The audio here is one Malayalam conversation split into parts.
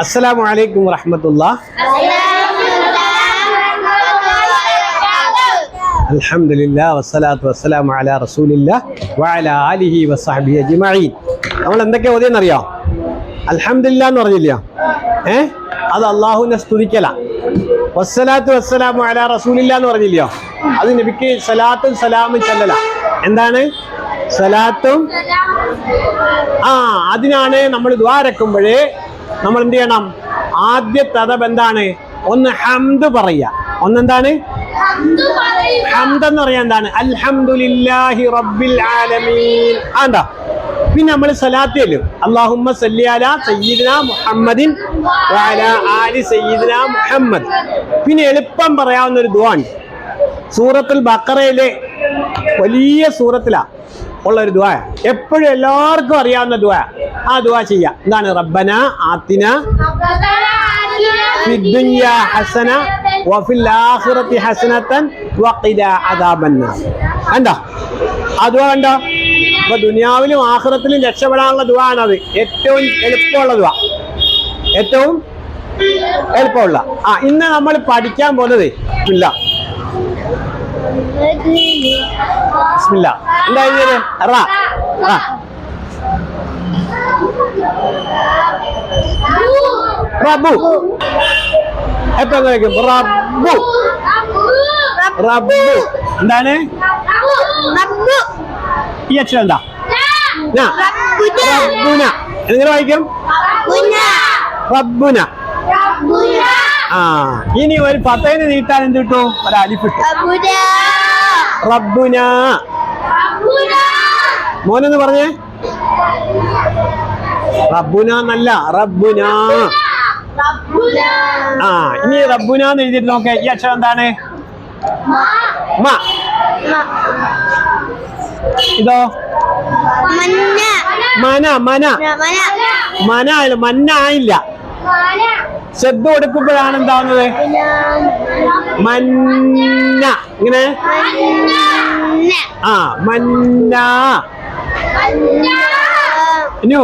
അസ്സലാമു അലൈക്കും വറഹ്മത്തുള്ളാഹി. അൽഹംദുലില്ലാഹ് വസ്സലാത്തു വസ്സലാമു അലാ റസൂലില്ലാഹ് വഅലാ ആലിഹി വസഹ്ബിഹി അജ്മഈൻ. നമ്മൾ എന്തൊക്കെ ഓതിയെന്നറിയോ? അൽഹംദുലില്ലാഹ് എന്ന് പറഞ്ഞില്ല, അത് അള്ളാഹുവിനെ സ്തുതിക്കല. വസ്സലാത്തു വസ്സലാമു അലാ റസൂലില്ലാഹ് എന്ന് പറഞ്ഞില്ലയോ, അത് നബിക്ക് സലാത്തും സലാമും ചൊല്ലല. എന്താണ് സലാത്തും? അതിനാണ് നമ്മൾ ദുആ ഇറക്കുമ്പോഴേ നമ്മൾ എന്ത് ചെയ്യണം? ആദ്യത്തെ അദബ് എന്താണ്? ഒന്ന് ഹംദ് പറയുക. ഒന്നെന്താണ്? ഹംദ് എന്ന് പറയാൻ എന്താണ്? അൽഹംദുലില്ലാഹി റബ്ബിൽ ആലമീൻ. എന്താ പിന്നെ നമ്മൾ സലാത്ത് ചൊല്ലും, അല്ലാഹുമ്മ സല്ലി അലാ സയ്യിദിനാ മുഹമ്മദിൻ വഅലാ ആലി സയ്യിദിനാ മുഹമ്മദ്. പിന്നെ എളുപ്പം പറയാവുന്ന ഒരു ദുആ ഉണ്ട്, സൂറത്തുൽ ബഖറയിലെ വലിയ സൂറത്തിലാ ഉള്ള ഒരു ദുആ, എപ്പോഴും എല്ലാവർക്കും അറിയാവുന്ന ദുആ. ആ ദുആ ചെയ്യാം. എന്താണ്? റബ്ബന ആതിന ഫിദ്ദുനിയ ഹസന വഫിൽ ആഖിറതി ഹസനതൻ വഖിനാ അദാബന്നാർ. കണ്ടോ ആ ദുആ? കണ്ടോ? അപ്പൊ ദുനിയാവിലും ആഖിറത്തിലും രക്ഷപ്പെടാനുള്ള ദുആ ആണത്. ഏറ്റവും എളുപ്പമുള്ള ദുആ, ഏറ്റവും എളുപ്പമുള്ള. ഇന്ന് നമ്മൾ പഠിക്കാൻ പോകുന്നത് ബിസ്മില്ലാ. എന്താ എഴുതിയത്? റബ്ബു. എപ്പോ കഴിക്കും? റബ്ബു. റബ്ബു എന്താണ്? ഈ അക്ഷരം എന്താ? റബ്ബുന. എങ്ങനെ വായിക്കും? റബ്ബുന. ഇനി ഒരു പത്തേന് നീട്ടാൻ എന്ത് കിട്ടും? ഒരു അലിഫിട്ടു. റബ്ബുന. മോനെന്ന് പറഞ്ഞേ. റബ്ബുന എന്നല്ല, റബ്ബുന. ഇനി റബ്ബുന എന്ന് എഴുതിയിട്ട് നോക്കേ. ഈ അക്ഷരം എന്താണ്? മ. ഇതോ? മന. മന. മന ആയില്ല, മന്ന ആയില്ല. ശ്രദ്ധ കൊടുക്കുമ്പോഴാണ് എന്താവുന്നത്? മന്ന. ഇങ്ങനെ മന്ന. ഇനു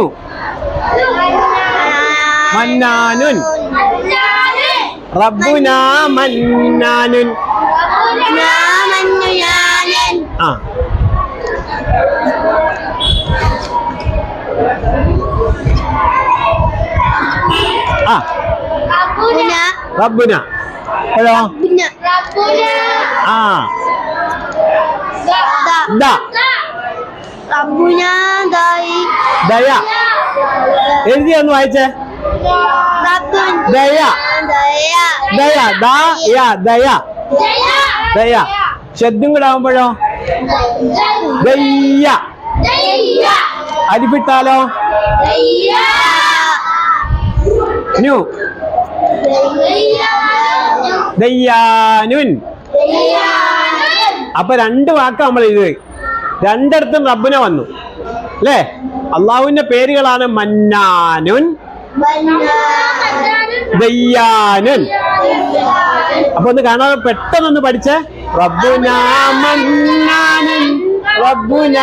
മന്നാനുൻ. റബ്ബുന മന്നാനുൻ. റബ്ബുന. ഹലോ. ദയ. എഴുതിയൊന്ന് വായിച്ചേ. ദയ. ദയ. ദയ. ദയ. ശബ്ദം കൂടെ ആവുമ്പോഴോ? ദയ്യ. അരിപ്പിട്ടാലോ? ന്യൂ. ദയ്യാനുൻ. അപ്പൊ രണ്ട് വാക്ക് നമ്മൾ എഴുതി, രണ്ടിടത്തും റബ്ബുന വന്നു അല്ലേ? അള്ളാഹുവിന്റെ പേരുകളാണ് മന്നാനുൻ, ദയ്യാനുൻ. അപ്പൊ ഒന്ന് കാണാതെ പെട്ടെന്നൊന്ന് പഠിച്ചേ. റബ്ബുന മന്നാനുൻ, റബ്ബുന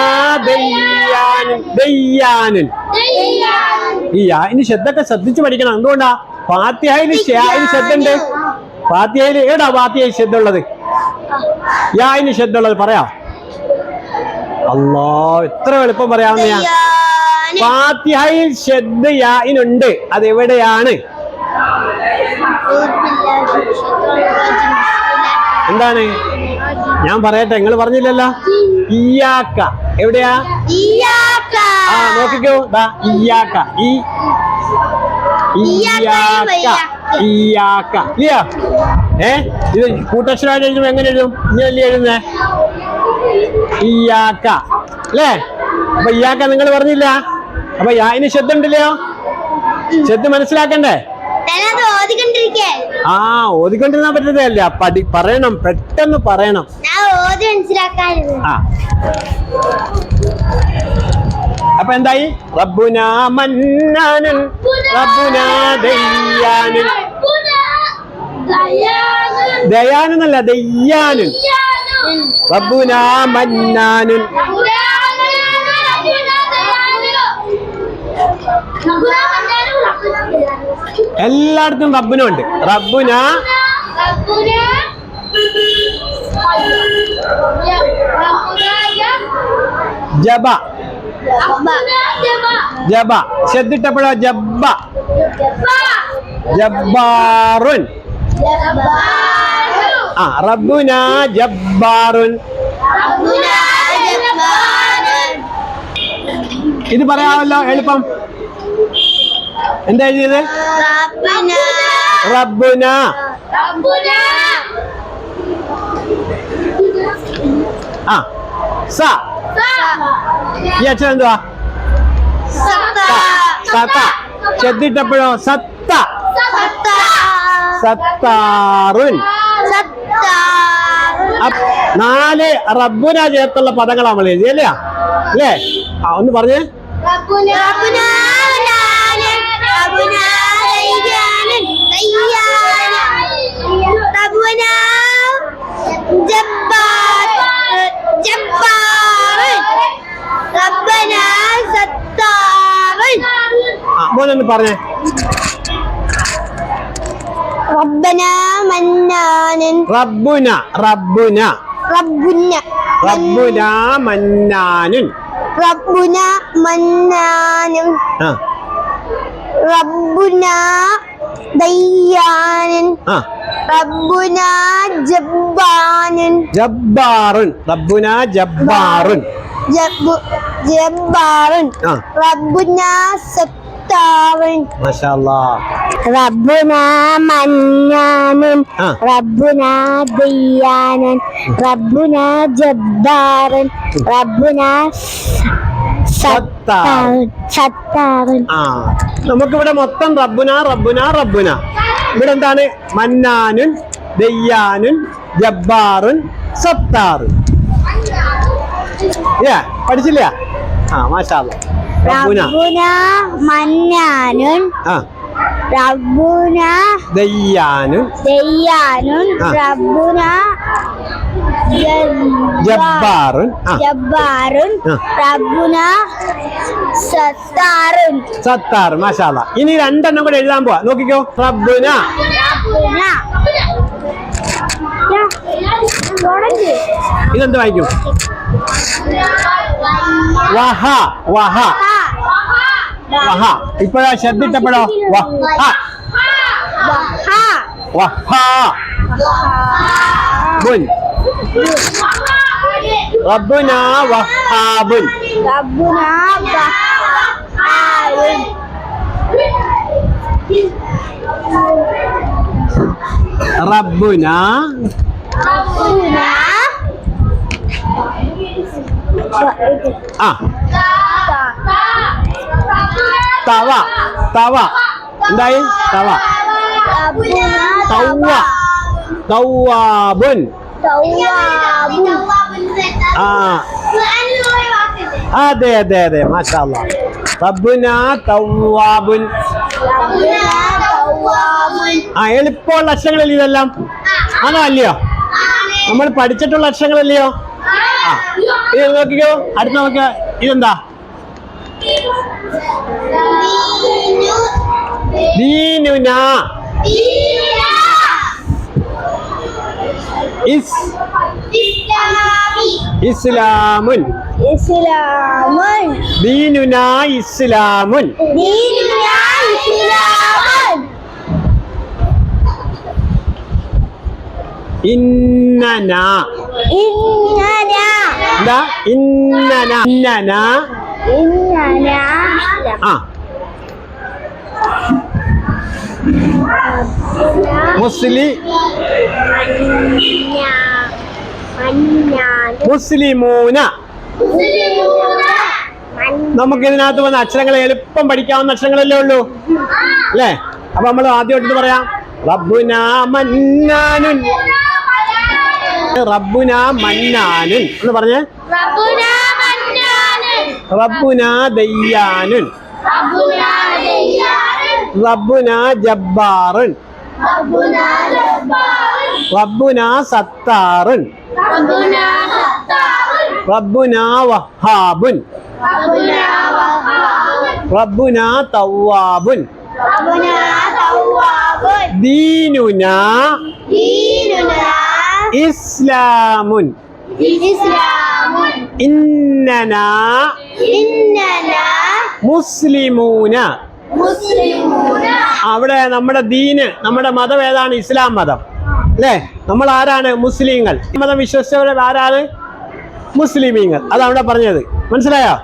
ദയ്യാനുൻ. ദയ്യാനുൻ. ഇനി ശബ്ദമൊക്കെ ശ്രദ്ധിച്ച് പഠിക്കണം. എന്തുകൊണ്ടാ? ഫാത്തിഹയില് ശബ്ദമുണ്ട്. ഫാത്തിഹയില് ഏടാ ഫാത്തിഹയിൽ ശബ്ദം ഉള്ളത്? യാന് ശബ്ദം ഉള്ളത് പറയാം. അല്ലാ, എത്ര എളുപ്പം പറയാവുന്ന. ഫാത്തിഹയിൽ ശബ്ദ യാനുണ്ട്, അതെവിടെയാണ്? എന്താണ്? ഞാൻ പറയട്ടെ, നിങ്ങൾ പറഞ്ഞില്ലല്ലോ. ഇയ്യാക്ക. എവിടെയാ? നോക്കിക്കോ. ഇയ്യാക്ക. ഇയ്യാക്ക. ഇല്ലയോ? ഇത് കൂട്ടക്ഷരമായിട്ട് എഴുതുമ്പോ എങ്ങനെ എഴുതും? ഇങ്ങനല്ലേ എഴുതുന്നേ? ഇയ്യാക്ക അല്ലേ? അപ്പൊ ഇയ്യാക്ക നിങ്ങൾ പറഞ്ഞില്ല. അപ്പൊ യാന് ശബ്ദം ഉണ്ടല്ലോ. ശബ്ദം മനസ്സിലാക്കണ്ടേ? ഓതിക്കൊണ്ടിരുന്നാ പറ്റതല്ല, പറയണം, പെട്ടെന്ന് പറയണം. അപ്പൊ എന്തായി? റബ്ബുന മന്നാനുൻ, റബ്ബുന ദയ്യാനുൻ. ദയാനെന്നല്ല, ദയ്യാനുൻ. റബ്ബുന മന്നാനുൻ. എല്ലായിടത്തും റബ്ബുനുണ്ട്. റബ്ബുന ജബ ജബ ശ്രദ്ധിട്ടപ്പോഴോ ജബ്ബ ജബ്ബാറുൻ. ആ റബ്ബുന ജബ്ബാറുൻ. ഇത് പറയാമല്ലോ എളുപ്പം. എന്താ എഴുതിയത്? റബ്ബുന. ആ സ ഈ അക്ഷരം എന്തുവാ? സത്ത. ശ്രദ്ധിട്ടപ്പോഴോ സത്ത സത്താറുൻ. 4 റബ്ബുന ചേർത്തുള്ള പദങ്ങളാണ് നമ്മൾ എഴുതിയല്ലേ അല്ലേ? ആ ഒന്ന് പറഞ്ഞേ. മോനൊന്ന് പറഞ്ഞേ. റബ്ബന മന്നാനൻ. റബ്ബുന റബ്ബുന റബ്ബുന റബ്ബുന മന്നാനുൻ. റബ്ബുന മന്നാനും. ആ റബ്ബുന ദയ്യാനൻ. ആ റബ്ബുന ജബ്ബാനൻ. ജബ്ബാറുൻ. റബ്ബുന ജബ്ബാറുൻ. ജബ്ബാറുൻ. ആ റബ്ബുന സത്താറുൻ. മാഷാ അല്ലാഹ്. റബ്ബുന മന്നാനൻ. ആ റബ്ബുന ദയ്യാനൻ. റബ്ബുന ജബ്ബാറുൻ. റബ്ബുന സത്താറുൻ. ആ നമുക്കിവിടെ മൊത്തം റബ്ബുന റബ്ബുന റബ്ബുന. ഇവിടെ എന്താണ്? മന്നാനുൻ ദയ്യാനുൻ ജബ്ബാറുൻ സത്താറുൻ. പഠിച്ചില്ല? ആ മാഷാ അല്ലാഹ്. റബ്ബുന മന്നാനുൻ. ആ റബ്ബുന ദയ്യാനുൻ ദയ്യാനുൻ. ആ. റബ്ബുന ജബ്ബാറുൻ. ആ ജബ്ബാറുൻ. ആ. റബ്ബുന സത്താറുൻ. സത്താറ്. മാഷാ അല്ലാഹ്. ഇനി 2 എണ്ണം കൂടെ എഴുതാൻ പോവാ. നോക്കിക്കോ. റബ്ബുന. റബ്ബുന. ഇതെന്ത് വായിക്കും? വഹ വഹ വഹ. ഇപ്പോഴാ ശ്രദ്ധിച്ചപ്പോഴോ? വഹ വഹ ബുൻ. റബ്ബുന വഹാബുൻ. റബ്ബുന വഹാബുൻ. റബ്ബുന റബ്ബുന ആ തവ തവ. എന്തായി? തവ. തവ്വ തവ്വാബുൻ. ആ അതെ അതെ അതെ മാഷാ അല്ലാഹ്. റബ്ബുന തവ്വാബുൻ. ആ എളുപ്പമുള്ള അക്ഷരങ്ങളല്ലേ ഇതെല്ലാം? ആണോ അല്ലയോ? നമ്മൾ പഠിച്ചിട്ടുള്ള അക്ഷരങ്ങളല്ലയോ? ആ ഇത് നോക്കിക്കോ. അടുത്ത നോക്കിയോ. ഇതെന്താ? ദീനുന. ഇസ്ലാമുൻ. ഇസ്ലാമുൻ. ദീനുന ഇസ്ലാമുൻ. ദീനുന ഇസ്ലാമുൻ. ഇന്നന. ഇന്നന. എന്താ? ഇന്നന ഇന്നന. ഇന്നന. ആ മുസ്ലി മുസ്ലിമൂന. നമുക്ക് ഇതിനകത്ത് വന്ന അക്ഷരങ്ങൾ എളുപ്പം പഠിക്കാവുന്ന അക്ഷരങ്ങളല്ലേ ഉള്ളൂ അല്ലേ? അപ്പൊ നമ്മൾ ആദ്യമായിട്ട് പറയാം. റബ്ബുന മന്നാനുൻ. റബ്ബുന മന്നാനുൻ എന്ന് പറഞ്ഞേ. റബ്ബുന ദയ്യാനുൻ. റബ്ബുന ജബ്ബാറുൻ. റബ്ബുന സത്താറുൻ. റബ്ബുന വഹാബുൻ. റബ്ബുന തവ്വാബുൻ. ദീനുനാ ദീനുനാ ഇസ്ലാമുൻ ഇസ്ലാമുൻ ഇന്നനാ ഇന്നനാ മുസ്ലിമൂന. മുസ്ലിമൂന. അവിടെ നമ്മുടെ ദീന്, നമ്മുടെ മതം ഏതാണ്? ഇസ്ലാം മതം അല്ലേ? നമ്മൾ ആരാണ്? മുസ്ലിങ്ങൾ. മതം വിശ്വസിച്ചവരെ ആരാണ്? മുസ്ലിമീങ്ങൾ. അതാണ് പറഞ്ഞത്. മനസ്സിലായോ?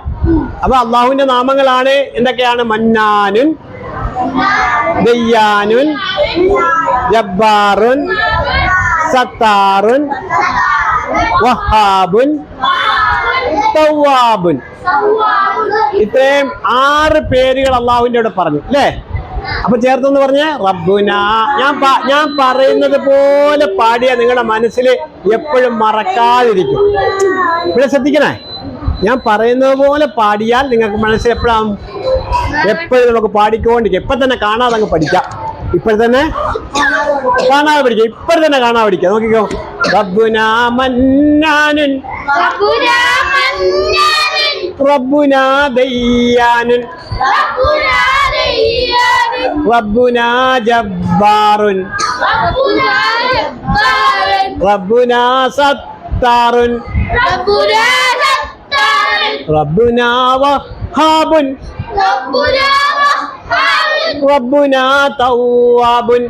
അപ്പൊ അള്ളാഹുവിന്റെ നാമങ്ങളാണ് എന്തൊക്കെയാണ്? മന്നാനുൻ, ദയ്യാനുൻ, ജബ്ബാറുൻ, സത്താറുൻ, വഹാബുൻ, തവ്വാബുൻ. ഇത്രയും 6 പേരുകൾ അള്ളാഹുവിന്റെ കൂടെ പറഞ്ഞു അല്ലേ? അപ്പൊ ചേർത്തെന്ന് പറഞ്ഞ റബ്ബുന. ഞാൻ പറയുന്നത് പോലെ പാടിയ നിങ്ങളുടെ മനസ്സിൽ എപ്പോഴും മറക്കാതിരിക്കും. ഇവിടെ ശ്രദ്ധിക്കണേ, ഞാൻ പറയുന്നത് പോലെ പാടിയാൽ നിങ്ങൾക്ക് മനസ്സിൽ എപ്പോഴാണ്? എപ്പോഴും നമുക്ക് പാടിക്കൊണ്ടിരിക്കും. ഇപ്പൊ തന്നെ കാണാതെ അങ്ങ് പഠിക്കാം. ഇപ്പോഴത്തന്നെ കാണാതെ പഠിക്കാം. ഇപ്പോഴത്തന്നെ കാണാതെ പഠിക്കാം. നോക്കിക്കോ. റബ്ബുനാ മന്നാനുൻ, റബ്ബുനാ മന്നാനുൻ, റബ്ബുനാ ദയ്യാനുൻ, റബ്ബുനാ ദയ്യാനുൻ, റബ്ബുനാ ജബ്ബാറുൻ, റബ്ബുനാ ജബ്ബാറുൻ, റബ്ബുനാ സത്താറുൻ, റബ്ബുനാ സത്താറുൻ, റബ്ബുനാ വഹാബുൻ, റബ്ബുനാ വഹാബുൻ, റബ്ബുനാ തവ്വാബുൻ,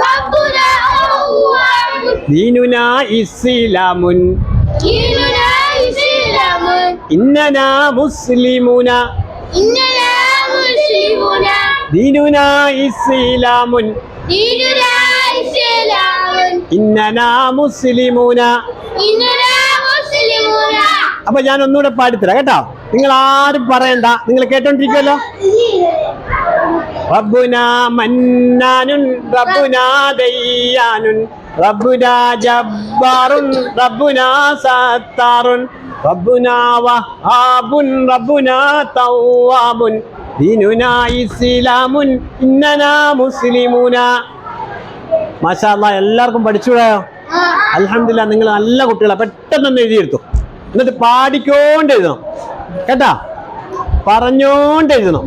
റബ്ബുനാ തവ്വാബുൻ, ദീനുനാ ഇസ്ലാമുൻ, ദീനുനാ ഇസ്ലാമുൻ, ഇന്നനാ മുസ്ലിമൂന. ഇന്നനാ മുസ്ലിമൂന. ദീനുനാ ഇസ്ലാമുൻ, ദീനുനാ ഇസ്ലാമുൻ, ഇന്നനാ മുസ്ലിമൂന. ഇന്നനാ മുസ്ലിമൂന. അപ്പൊ ഞാൻ ഒന്നുകൂടെ പാടിത്തരാം കേട്ടോ. നിങ്ങൾ ആരും പറയണ്ട, നിങ്ങൾ കേട്ടോണ്ടിരിക്കുമല്ലോ. റബ്ബുനാ മന്നാനുൻ, റബ്ബുനാ ദയ്യാനുൻ, റബ്ബുനാ ജബ്ബാറുൻ, റബ്ബുനാ സത്താറുൻ, റബ്ബുനാ വഹാബുൻ, റബ്ബുനാ തവ്വാബുൻ, ദീനുനാ ഇസ്ലാമുൻ, ഇന്നനാ മുസ്ലിമൂന. മാഷാ അല്ലാഹ്, എല്ലാവർക്കും പഠിച്ചുകൂടായോ? അൽഹംദുലില്ലാഹ്, നിങ്ങൾ നല്ല കുട്ടികളാ. പെട്ടെന്ന് എഴുതിയെടുത്തു. എന്നിട്ട് പാടിക്കോണ്ട് എഴുതണം കേട്ടാ, പറഞ്ഞോണ്ട് എഴുതണം.